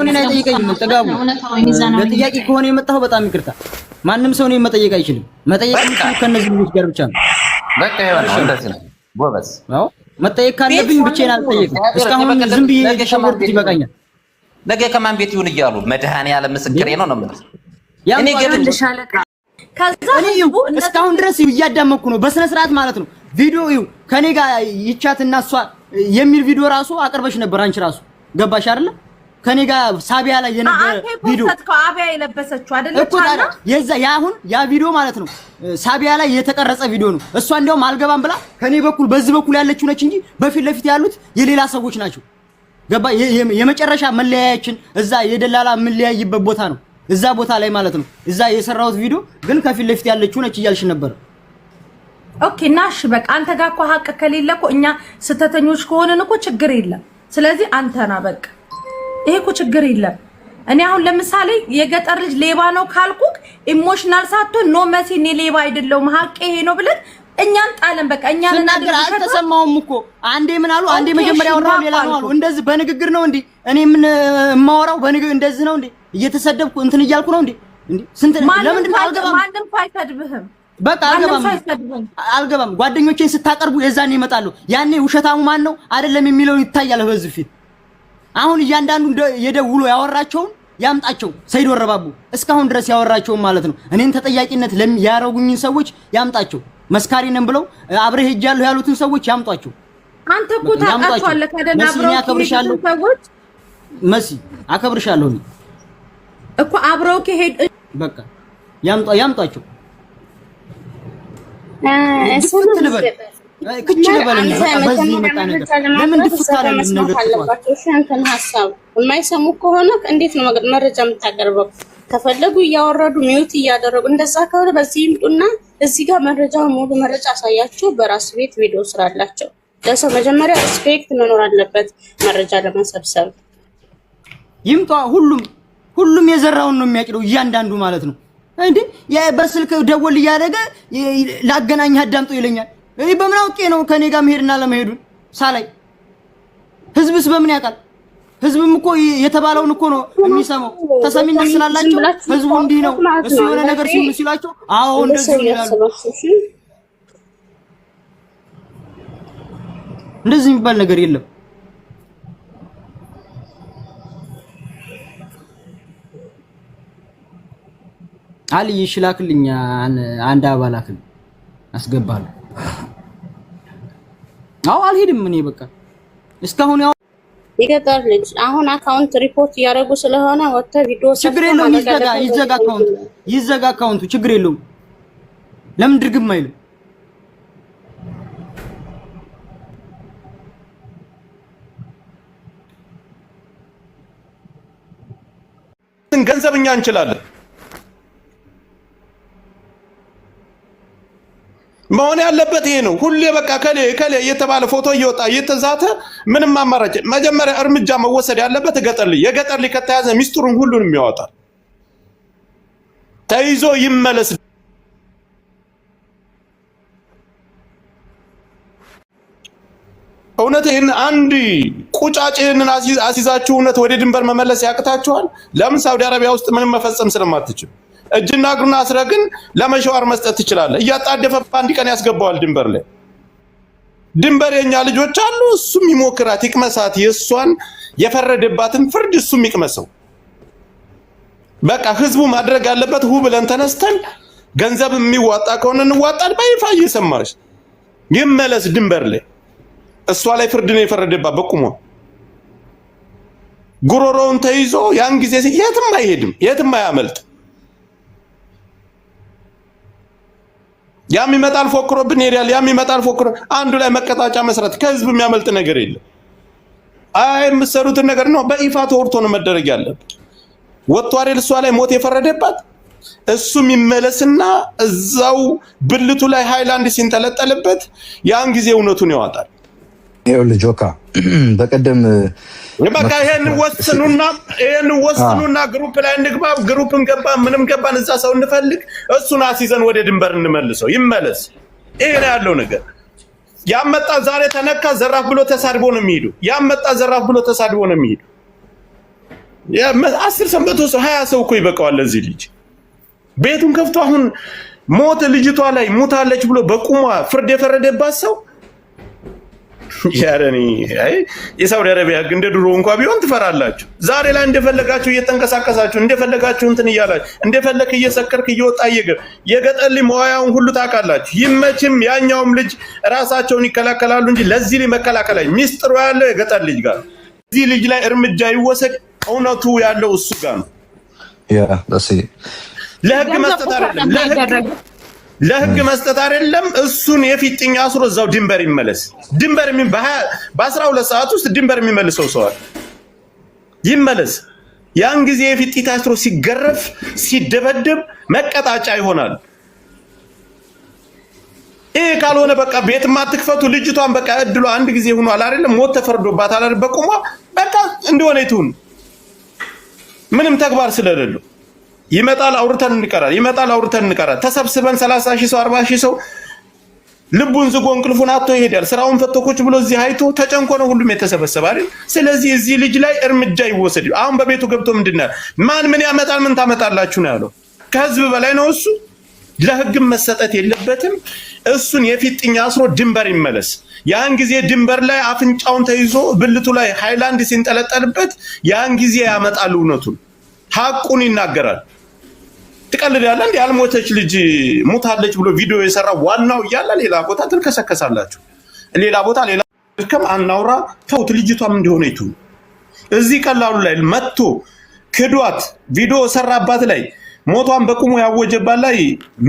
እኔን አይጠይቀኝም። ተጋቡ ለጥያቄ ከሆነ የመጣው በጣም ይቅርታ። ማንም ሰው እኔን መጠየቅ አይችልም። መጠየቅ የሚችለው ከነዚህ ልጆች ጋር ብቻ ነው። በቃ ይኸውልህ እንደዚህ ነው ጎበዝ። አዎ መጠየቅ ካለብኝ ብቻዬን አልጠየቅም። እስካሁን ዝም ብዬ ተሸወርኩት ይበቃኛል። ነገ ከማን ቤት ይሁን እያሉ መድኃኒዓለም ምስክሬ ነው ነው የምልህ። እኔ ግን እስካሁን ድረስ እያዳመኩ ነው በስነ ስርዓት ማለት ነው። ቪዲዮ ከኔ ጋር ይቻትና እሷ የሚል ቪዲዮ ራሱ አቅርበሽ ነበር አንቺ ራሱ ገባሽ አይደለ? ከኔ ጋር ሳቢያ ላይ የነበረ ቪዲዮ አቢያ የለበሰችው አይደለች የዛ ያሁን ያ ቪዲዮ ማለት ነው ሳቢያ ላይ የተቀረጸ ቪዲዮ ነው። እሷ እንደውም አልገባም ብላ ከኔ በኩል በዚህ በኩል ያለችው ነች እንጂ በፊት ለፊት ያሉት የሌላ ሰዎች ናቸው። ገባ የመጨረሻ መለያያችን እዛ የደላላ መለያይበት ቦታ ነው። እዛ ቦታ ላይ ማለት ነው እዛ የሰራሁት ቪዲዮ ግን ከፊት ለፊት ያለችው ነች እያልሽ ነበር። ኦኬ ናሽ በቃ አንተ ጋር እኮ ሀቅ ከሌለ እኮ እኛ ስተተኞች ከሆነን እኮ ችግር የለም። ስለዚህ አንተና በቃ ይሄ እኮ ችግር የለም። እኔ አሁን ለምሳሌ የገጠር ልጅ ሌባ ነው ካልኩክ ኢሞሽናል ሳትሆን ኖ መሲ እኔ ሌባ አይደለሁም ሀቅ ይሄ ነው ብለን እኛን ጣለን በቃ እኛን እናገር አልተሰማውም እኮ አንዴ ምን አሉ አንዴ መጀመሪያ ወራው ሌላ ነው አሉ። እንደዚህ በንግግር ነው እንዴ እኔ ምን ማወራው በንግግር እንደዚህ ነው እንዴ እየተሰደብኩ እንትን እያልኩ ነው እንዴ ስንት ለምን አልገባም ማንም ፋይተድብህም በቃ አልገባም። ጓደኞቼን ስታቀርቡ የዛኔ ይመጣሉ። ያኔ ውሸታሙ ማን ነው አይደለም የሚለው ይታያል በዚህ ፊት። አሁን እያንዳንዱ የደውሎ ያወራቸውን ያምጣቸው። ሰይድ ወረባቡ እስካሁን ድረስ ያወራቸውን ማለት ነው እኔን ተጠያቂነት ያረጉኝን ሰዎች ያምጣቸው። መስካሪ ነን ብለው አብረ ሄጃለሁ ያሉትን ሰዎች ያምጧቸው። አንተ እኮ ታውቃቸዋለህ ካደና አብረው አከብርሻለሁ ሰዎች መሲ አከብርሻለሁ እኮ አብረው ከሄድ በቃ ያምጧቸው። የማይሰሙ ከሆነ እንዴት ነው መረጃ የምታቀርበው? ከፈለጉ እያወረዱ ሚውት እያደረጉ እንደዛ ከሆነ በዚህ ይምጡና እዚህ ጋር መረጃውን ሙሉ መረጃ አሳያችሁ። በራስ ቤት ቪዲዮ ስራላቸው ለሰው መጀመሪያ ሪስፔክት መኖር አለበት መረጃ ለመሰብሰብ። ይምጣ ሁሉም የዘራውን ነው የሚያጭደው እያንዳንዱ ማለት ነው እንዴ በስልክ ደወል እያደረገ ላገናኝ አዳምጦ ይለኛል። እኔ በምን አውቄ ነው ከኔ ጋር መሄድና ለመሄዱን ሳላይ? ህዝብስ በምን ያውቃል? ህዝብም እኮ የተባለውን እኮ ነው የሚሰማው። ተሰሚነት ስላላቸው ህዝቡ እንዲህ ነው እሱ የሆነ ነገር ሲላቸው አዎ እንደዚህ ይላሉ። እንደዚህ የሚባል ነገር የለም። አሊ ይሽላክልኝ አንድ አባላክል አስገባለሁ። አዎ አልሄድም እኔ በቃ እስካሁን ያው የገጠር ልጅ አሁን አካውንት ሪፖርት እያደረጉ ስለሆነ ወጥተ ቪዲዮ ችግር የለውም ይዘጋ አካውንቱ ችግር የለውም። ለምን ድርግም አይልም? ገንዘብኛ እንችላለን መሆን ያለበት ይሄ ነው። ሁሌ በቃ ከሌ እየተባለ ፎቶ እየወጣ እየተዛተ ምንም አማራጭ መጀመሪያ እርምጃ መወሰድ ያለበት የገጠር ልጅ ከተያዘ ሚስጥሩን ሁሉንም ያወጣል። ተይዞ ይመለስ። እውነት ይሄን አንድ ቁጫጭ ይሄንን አሲዛችሁ እውነት ወደ ድንበር መመለስ ያቅታችኋል? ለምን ሳውዲ አረቢያ ውስጥ ምንም መፈጸም ስለማትችል እጅና እግሩን አስረህ ግን ለመሸዋር መስጠት ትችላለህ። እያጣደፈ አንድ ቀን ያስገባዋል ድንበር ላይ። ድንበር የኛ ልጆች አሉ። እሱም ይሞክራት ይቅመሳት። የእሷን የፈረደባትን ፍርድ እሱም ይቅመሰው። በቃ ህዝቡ ማድረግ ያለበት ብለን ተነስተን ገንዘብ የሚዋጣ ከሆነ እንዋጣል። በይፋ እየሰማሽ ይመለስ ድንበር ላይ። እሷ ላይ ፍርድ ነው የፈረደባት በቁሟ። ጉሮሮውን ተይዞ ያን ጊዜ የትም አይሄድም፣ የትም አያመልጥ። ያም ይመጣል ፎክሮብን ሄዳል። ያም ይመጣል ፎክሮ አንዱ ላይ መቀጣጫ መስራት ከህዝብ የሚያመልጥ ነገር የለም። የምትሰሩትን ነገር ነው በይፋ ተወርቶ ነው መደረግ ያለበት። ወጥቶ አይደል እሷ ላይ ሞት የፈረደባት እሱም ይመለስና እዛው ብልቱ ላይ ሃይላንድ ሲንጠለጠልበት ያን ጊዜ እውነቱን ያወጣል። ይኸውልህ ጆካ በቀደም በቃ ይሄን ወስኑና ግሩፕ ላይ እንግባ። ግሩፕን ገባ ምንም ገባን እዛ ሰው እንፈልግ እሱን አስይዘን ወደ ድንበር እንመልሰው። ይመለስ። ይሄ ነው ያለው ነገር። ያመጣ ዛሬ ተነካ ዘራፍ ብሎ ተሳድቦ ነው የሚሄዱ። ያመጣ ዘራፍ ብሎ ተሳድቦ ነው የሚሄዱ። 10 ሰንበቶ ሰው 20 ሰው እኮ ይበቃዋል ለዚህ ልጅ። ቤቱን ከፍቶ አሁን ሞት ልጅቷ ላይ ሞታለች ብሎ በቁሟ ፍርድ የፈረደባት ሰው ያረኒ የሳውዲ አረቢያ ህግ እንደ ድሮ እንኳን ቢሆን ትፈራላችሁ። ዛሬ ላይ እንደፈለጋችሁ እየተንቀሳቀሳችሁ እንደፈለጋችሁ እንትን እያላችሁ እንደፈለክ እየሰከርክ እየወጣ የገጠር ልጅ መዋያውን ሁሉ ታውቃላችሁ። ይመችም ያኛውም ልጅ ራሳቸውን ይከላከላሉ እንጂ ለዚህ ልጅ መከላከል ሚስጥሩ ያለው የገጠር ልጅ ጋር። እዚህ ልጅ ላይ እርምጃ ይወሰድ፣ እውነቱ ያለው እሱ ጋር ነው። ለህግ መስጠት አይደለም ለህግ መስጠት አይደለም። እሱን የፊጥኝ አስሮ እዛው ድንበር ይመለስ። ድንበር በ12 ሰዓት ውስጥ ድንበር የሚመልሰው ሰው አለ፣ ይመለስ። ያን ጊዜ የፊጥኝ ታስሮ ሲገረፍ ሲደበደብ መቀጣጫ ይሆናል። ይሄ ካልሆነ በቃ ቤት ማትክፈቱ ልጅቷን በቃ እድሏ አንድ ጊዜ ሆኗል አይደለም፣ ሞት ተፈርዶባታል አይደል፣ በቁሟ በቃ እንደሆነ ይቱን ምንም ተግባር ስለሌለው ይመጣል አውርተን እንቀራለን። ተሰብስበን 30 ሺህ ሰው 40 ሺህ ሰው ልቡን ዝጎ እንቅልፉን አጥቶ ይሄዳል። ስራውን ፈተኮች ብሎ እዚህ አይቶ ተጨንቆ ነው ሁሉም የተሰበሰበ አይደል። ስለዚህ እዚህ ልጅ ላይ እርምጃ ይወሰድ። አሁን በቤቱ ገብቶ ምንድነው ማን ምን ያመጣል ምን ታመጣላችሁ ነው ያለው። ከህዝብ በላይ ነው እሱ። ለህግም መሰጠት የለበትም። እሱን የፊጥኝ አስሮ ድንበር ይመለስ። ያን ጊዜ ድንበር ላይ አፍንጫውን ተይዞ ብልቱ ላይ ሃይላንድ ሲንጠለጠልበት ያን ጊዜ ያመጣል እውነቱን፣ ሐቁን ይናገራል። ትቀልዳለህ እንዴ? ያልሞተች ልጅ ሞታለች ብሎ ቪዲዮ የሰራ ዋናው እያለ ሌላ ቦታ ትልከሰከሳላችሁ። ሌላ ቦታ ሌላ ከም አናውራ ተውት። ልጅቷም እንደሆነ ይቱ እዚህ ቀላሉ ላይ መጥቶ ክዷት ቪዲዮ ሰራባት ላይ ሞቷን በቁሙ ያወጀባት ላይ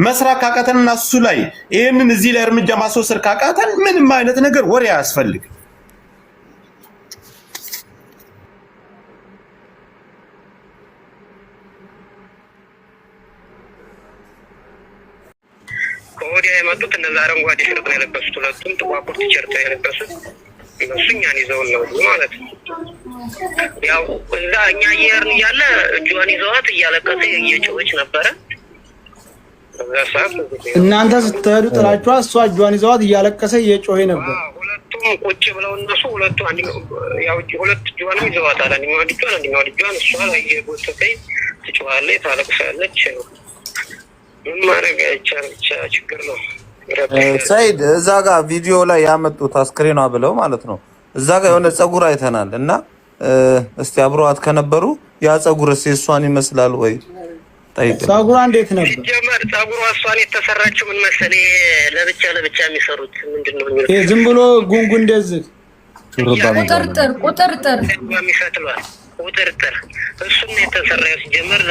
መስራት ካቃተንና እሱ ላይ ይሄንን እዚህ ላይ እርምጃ ማስወሰድ ካቃተን ምንም አይነት ነገር ወሬ አያስፈልግም። ከወዲያ የመጡት እነዛ አረንጓዴ ሸርጥ የለበሱት ሁለቱም ጥቋቁር ቲሸርት የለበሱት እነሱ እኛን ይዘውን ነው ማለት ነው። ያው እዛ እኛ እየሄድን እያለ እጇን ይዘዋት እያለቀሰ እየጮኸች ነበረ። እናንተ ስትሄዱ ጥላችኋ እሷ እጇን ይዘዋት እያለቀሰ እየጮኸ ነበር። ሁለቱም ቁጭ ብለው እነሱ ሁለቱ ሁለት እጇንም ይዘዋታል። አንደኛው ልጇን እሷ ላይ እየጎተተኝ ትጮኻለች፣ ታለቅሳለች። ምን ማድረግ አይቻልም፣ ብቻ ችግር ነው። ሰይድ እዛ ጋር ቪዲዮ ላይ ያመጡት አስክሬኗ ብለው ማለት ነው። እዛ ጋር የሆነ ፀጉር አይተናል እና እስቲ አብረዋት ከነበሩ ያ ፀጉርስ እሷን ይመስላል ወይ? ጠይቅ። ፀጉሯ እንዴት ነበር? ሲጀመር ፀጉሯ እሷን የተሰራችው ምን መሰለህ? ለብቻ ምንድነው የሚሉት? ይሄ ዝም ብሎ ጉንጉን እንደዚህ ቁጥርጥር የሚፈትሏል ቁጥርጥር እሱም የተሰራው ሲጀመር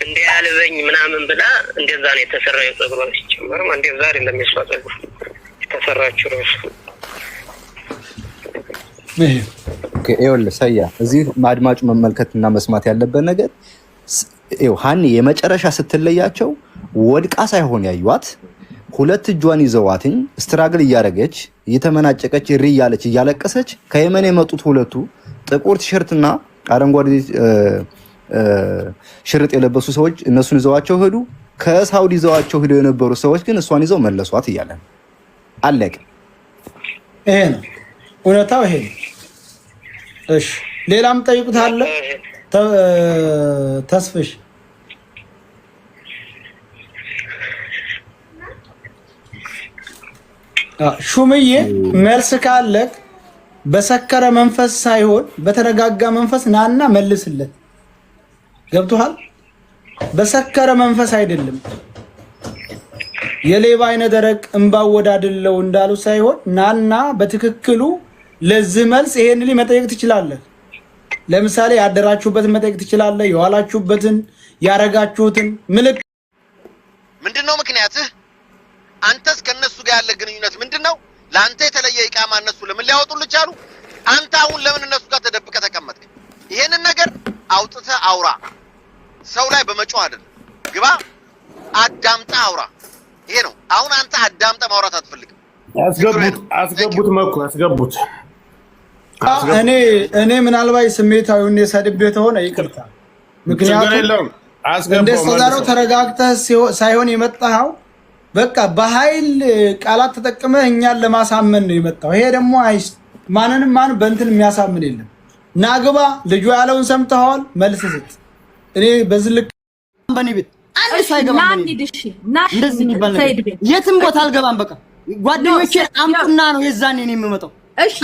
እንዲያልበኝ ምናምን ብላ እንደዛ ነው የተሰራው። ፀጉሯ ሲጀመር እንደዛ አይደለም የሷ ፀጉር የተሰራችው ራሱ። ይኸውልህ ሰያ እዚህ ማድማጩ መመልከትና መስማት ያለበት ነገር ይኸው ሀኒ የመጨረሻ ስትለያቸው ወድቃ ሳይሆን ያዩዋት ሁለት እጇን ይዘዋትኝ ስትራግል እያደረገች እየተመናጨቀች እሪ እያለች እያለቀሰች ከየመን የመጡት ሁለቱ ጥቁር ቲሸርትና አረንጓዴ ሽርጥ የለበሱ ሰዎች እነሱን ይዘዋቸው ሄዱ። ከሳውዲ ይዘዋቸው ሄደው የነበሩ ሰዎች ግን እሷን ይዘው መለሷት እያለ አለቀ። ይሄ ነው እውነታው፣ ይሄ ነው። እሺ ሌላም ጠይቁት አለ ተስፍሽ ሹምዬ መልስ ካለክ በሰከረ መንፈስ ሳይሆን በተረጋጋ መንፈስ ናና መልስለት። ገብቶሃል? በሰከረ መንፈስ አይደለም። የሌባ አይነ ደረቅ እንባው ወዳድለው እንዳሉ ሳይሆን ናና በትክክሉ ለዚህ መልስ ይሄን ልጅ መጠየቅ ትችላለህ። ለምሳሌ ያደራችሁበትን መጠየቅ ትችላለህ። የዋላችሁበትን ያረጋችሁትን ምንድነው ምክንያትህ? አንተስ ከነሱ ጋር ያለ ግንኙነት ምንድነው? ለአንተ የተለየ ኢቃማ እነሱ ለምን ሊያወጡልህ ቻሉ? አንተ አሁን ለምን እነሱ ጋር ተደብቀህ ተቀመጥክ? ይሄንን ነገር አውጥተህ አውራ። ሰው ላይ በመጮህ አይደለም። ግባ አዳምጠህ አውራ። ይሄ ነው። አሁን አንተ አዳምጠህ ማውራት አትፈልግም። አስገቡት መኩ አስገቡት። እኔ ምናልባት ስሜታዊውን የሰድቤ ተሆነ ይቅርታ። ምክንያቱም እንደሰዛው ተረጋግተህ ሳይሆን የመጣኸው በቃ በኃይል ቃላት ተጠቅመህ እኛን ለማሳመን ነው የመጣው። ይሄ ደግሞ ማንንም በእንትን የሚያሳምን የለም። ናግባ ልጁ ያለውን ሰምተሃል መልስ ስጥ እኔ በዝልክ በኔ ቤት አንድ ሳይገባ እንደዚህ የሚባል ነገር የትም ቦታ አልገባም በቃ ጓደኞቼ አምጡና ነው የዛኔ እኔ የምመጣው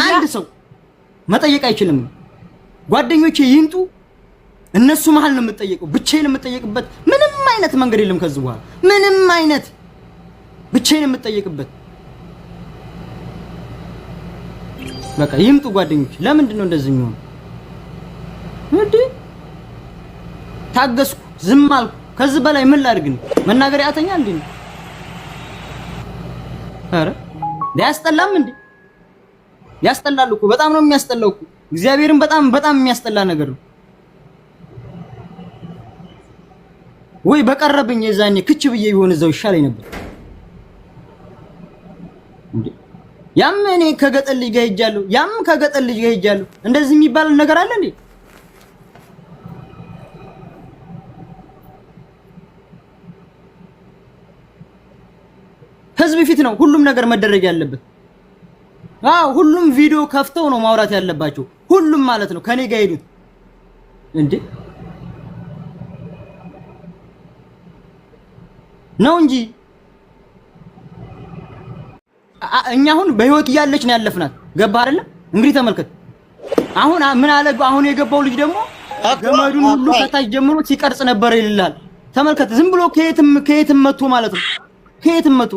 አንድ ሰው መጠየቅ አይችልም ጓደኞቼ ይምጡ እነሱ መሃል ነው የምጠየቀው ብቻዬን የምጠየቅበት ምንም አይነት መንገድ የለም ከዚህ በኋላ ምንም አይነት ብቻዬን የምጠየቅበት በቃ ይምጡ ጓደኞቼ ለምንድን ነው እንደዚህ የሚሆነው እንዴ ታገስኩ ዝም አልኩ ከዚህ በላይ ምን ላድርግ ነው መናገር ያተኛ እንዴ አረ ያስጠላም እንዴ ያስጠላል እኮ በጣም ነው የሚያስጠላው እኮ እግዚአብሔርን በጣም የሚያስጠላ ነገር ነው ወይ በቀረብኝ የዛኔ ክች ብዬ ቢሆን እዛው ይሻለኝ ነበር እንዴ ያም እኔ ከገጠር ልጅ ጋር ሄጃለሁ ያም ከገጠር ልጅ ጋር ሄጃለሁ እንደዚህ የሚባል ነገር አለ እንዴ ህዝብ ፊት ነው ሁሉም ነገር መደረግ ያለበት ሁሉም ቪዲዮ ከፍተው ነው ማውራት ያለባቸው ሁሉም ማለት ነው ከኔ ጋር ሄዱት እንዴ ነው እንጂ እኛ አሁን በህይወት እያለች ነው ያለፍናት ገባ አይደለ እንግዲህ ተመልከት አሁን ምን አለ አሁን የገባው ልጅ ደግሞ ገመዱን ሁሉ ከታች ጀምሮ ሲቀርጽ ነበር ይልላል ተመልከት ዝም ብሎ ከየትም መጥቶ ማለት ነው ከየትም መጥቶ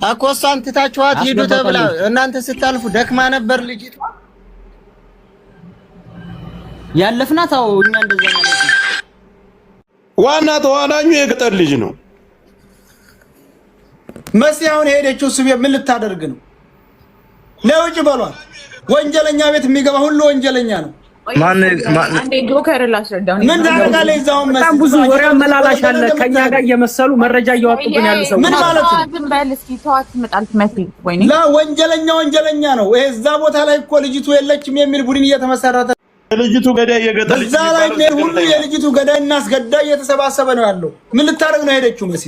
አኮሳን ትታችኋት ሄዱ ተብላ እናንተ ስታልፉ ደክማ ነበር ልጅቷ ያለፍናት እኛ እንደዛ ማለት ነው ዋና ተዋናኙ የገጠር ልጅ ነው መሲያውን ሄደችው ስብ ምን ልታደርግ ነው ለውጭ በሏት ወንጀለኛ ቤት የሚገባ ሁሉ ወንጀለኛ ነው አንዴ ጆከር ላስረዳው ምን ታደርጋለህ እዛው በጣም ብዙ ወሬ አመላላሽ አለ ከኛ ጋር እየመሰሉ መረጃ እያወጡብን ያሉ ሰው ምን ማለት ነው ዝም በል እስኪ ተዋት መጣልት መሲ ወይኔ ላ ወንጀለኛ ነው ይሄ እዛ ቦታ ላይ እኮ ልጅቱ የለችም የሚል ቡድን እየተመሰረተ ልጅቱ ገዳይ የገጠር ልጅ እዛ ላይ ሁሉ የልጅቱ ገዳይና አስገዳይ እየተሰባሰበ ነው ያለው ምን ልታደርግ ነው ሄደችው መሲ